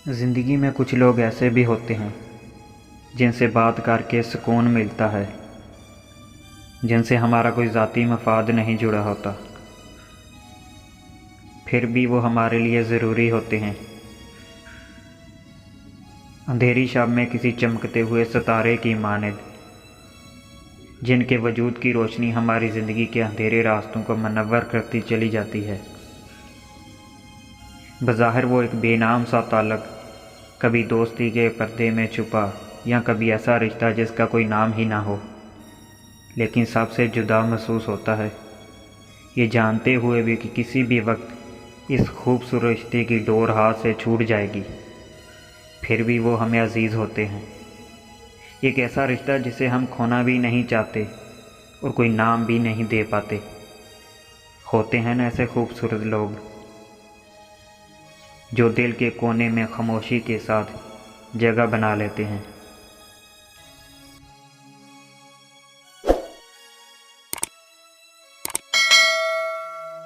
ज़िंदगी में कुछ लोग ऐसे भी होते हैं जिनसे बात करके सुकून मिलता है, जिनसे हमारा कोई ज़ाती मफाद नहीं जुड़ा होता, फिर भी वो हमारे लिए ज़रूरी होते हैं। अंधेरी शाम में किसी चमकते हुए सितारे की मानद, जिनके वजूद की रोशनी हमारी ज़िंदगी के अंधेरे रास्तों को मनव्वर करती चली जाती है। बज़ाहिर वो एक बेनाम सा ताल्लुक़, कभी दोस्ती के पर्दे में छुपा या कभी ऐसा रिश्ता जिसका कोई नाम ही ना हो, लेकिन सबसे जुदा महसूस होता है, ये जानते हुए भी कि किसी भी वक्त इस खूबसूरत रिश्ते की डोर हाथ से छूट जाएगी, फिर भी वो हमें अजीज़ होते हैं। एक ऐसा रिश्ता जिसे हम खोना भी नहीं चाहते और कोई नाम भी नहीं दे पाते। होते हैं ना ऐसे खूबसूरत लोग जो दिल के कोने में खामोशी के साथ जगह बना लेते हैं।